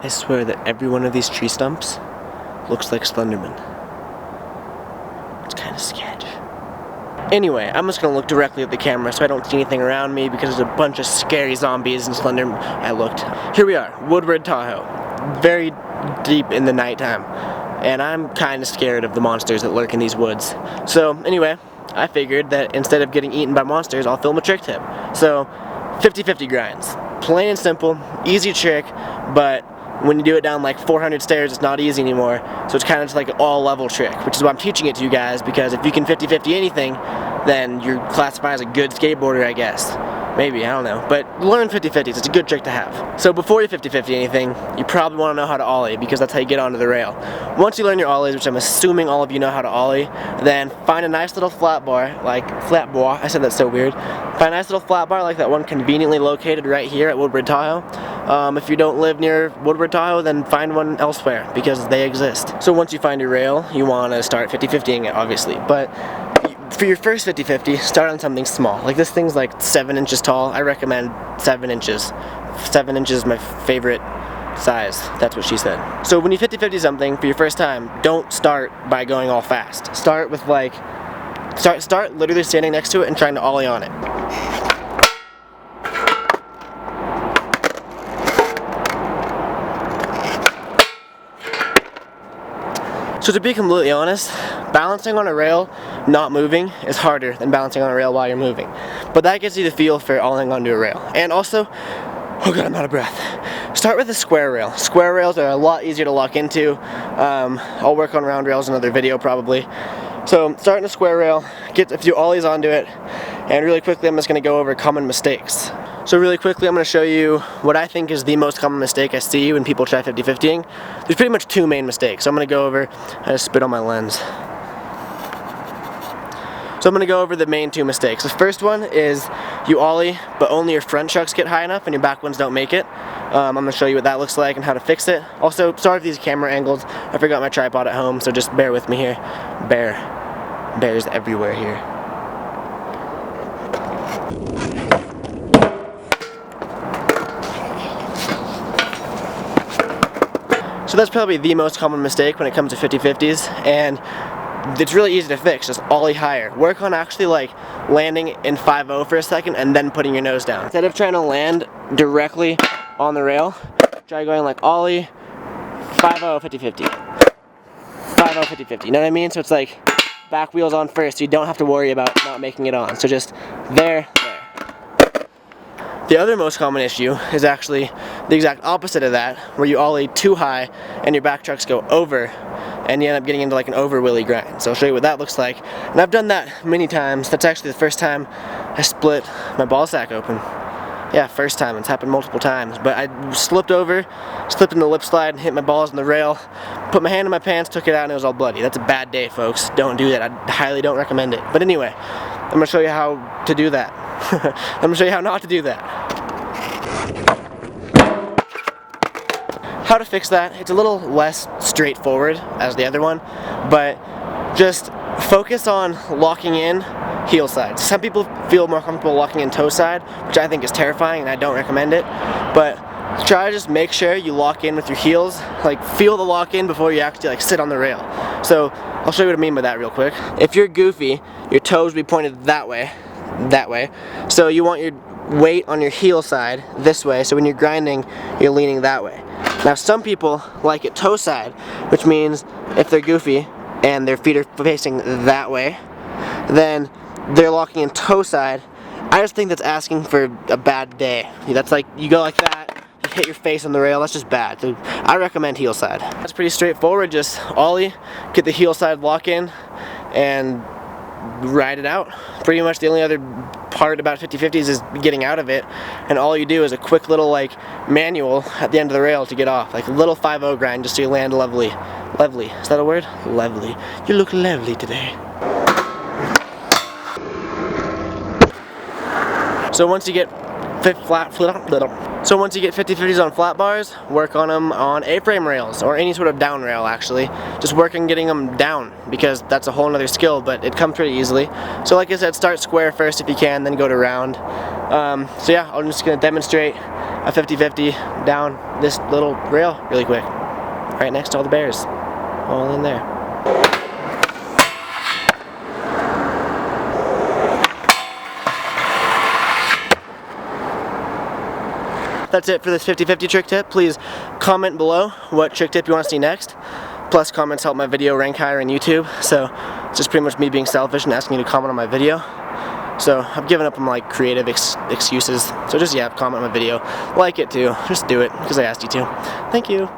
I swear that every one of these tree stumps looks like Slenderman. It's kind of sketch. Anyway, I'm just gonna look directly at the camera so I don't see anything around me because there's a bunch of scary zombies and Slenderman. I looked. Here we are, Woodward, Tahoe. Very deep in the nighttime. And I'm kind of scared of the monsters that lurk in these woods. So anyway, I figured that instead of getting eaten by monsters, I'll film a trick tip. So 50-50 grinds. Plain and simple, easy trick, but when you do it down like 400 stairs, it's not easy anymore. So it's kind of just like an all-level trick, which is why I'm teaching it to you guys, because if you can 50-50 anything, then you're classified as a good skateboarder, I guess. Maybe, I don't know. But learn 50-50s, it's a good trick to have. So before you 50-50 anything, you probably want to know how to ollie, because that's how you get onto the rail. Once you learn your ollies, which I'm assuming all of you know how to ollie, then find a nice little flat bar, I said that's so weird. Find a nice little flat bar like that one conveniently located right here at Woodward, Tahoe. If you don't live near Woodward, Tahoe, then find one elsewhere, because they exist. So once you find your rail, you want to start 50-50ing it, obviously. But for your first 50-50, start on something small. Like this thing's like 7 inches tall. I recommend 7 inches. 7 inches is my favorite size. That's what she said. So when you 50-50 something for your first time, don't start by going all fast. Start with like, start literally standing next to it and trying to ollie on it. So to be completely honest, balancing on a rail, not moving, is harder than balancing on a rail while you're moving. But that gives you the feel for ollieing onto a rail. And also, oh god, I'm out of breath. Start with a square rail. Square rails are a lot easier to lock into. I'll work on round rails in another video probably. So start in a square rail, get a few ollies onto it, and really quickly I'm just going to go over common mistakes. So really quickly I'm going to show you what I think is the most common mistake I see when people try 50-50ing. There's pretty much two main mistakes. So I'm going to go over, I just spit on my lens. So I'm going to go over the main two mistakes. The first one is you ollie, but only your front chucks get high enough and your back ones don't make it. I'm going to show you what that looks like and how to fix it. Also, sorry for these camera angles. I forgot my tripod at home, so just bear with me here. Bears everywhere here. So that's probably the most common mistake when it comes to 50-50s, and it's really easy to fix. Just ollie higher. Work on actually like landing in 5-0 for a second and then putting your nose down. Instead of trying to land directly on the rail, try going like ollie, 5-0, 50-50. 5-0, 50-50. You know what I mean? So it's like back wheels on first, so you don't have to worry about not making it on. So just there. The other most common issue is actually the exact opposite of that, where you ollie too high and your back trucks go over and you end up getting into like an over willy grind. So I'll show you what that looks like. And I've done that many times. That's actually the first time I split my ball sack open. Yeah, first time. It's happened multiple times. But I slipped over, slipped in the lip slide and hit my balls on the rail, put my hand in my pants, took it out, and it was all bloody. That's a bad day, folks. Don't do that. I highly don't recommend it. But anyway, I'm going to show you how to do that. I'm going to show you how not to do that. How to fix that, it's a little less straightforward as the other one, but just focus on locking in heel side. Some people feel more comfortable locking in toe side, which I think is terrifying and I don't recommend it, but try to just make sure you lock in with your heels, like feel the lock in before you actually like sit on the rail. So I'll show you what I mean by that real quick. If you're goofy, your toes will be pointed that way, so you want your weight on your heel side this way, so when you're grinding, you're leaning that way. Now some people like it toe side, which means if they're goofy and their feet are facing that way, then they're locking in toe side. I just think that's asking for a bad day. That's like, you go like that, you hit your face on the rail, that's just bad. So I recommend heel side. That's pretty straightforward, just ollie, get the heel side lock in, and ride it out. Pretty much the only other part about 50-50s is getting out of it, and all you do is a quick little like manual at the end of the rail to get off, like a little 5-0 grind just so you land lovely. Is that a word? Lovely. You look lovely today. So once you get 50-50s on flat bars, work on them on A-frame rails, or any sort of down rail actually. Just work on getting them down, because that's a whole nother skill, but it comes pretty easily. So like I said, start square first if you can, then go to round. So yeah, I'm just going to demonstrate a 50-50 down this little rail really quick, right next to all the bears, all in there. That's it for this 50-50 trick tip. Please comment below what trick tip you want to see next. Plus, comments help my video rank higher on YouTube, so it's just pretty much me being selfish and asking you to comment on my video. So I've given up on like creative excuses. So just, yeah, comment on my video. Like it too. Just do it because I asked you to. Thank you.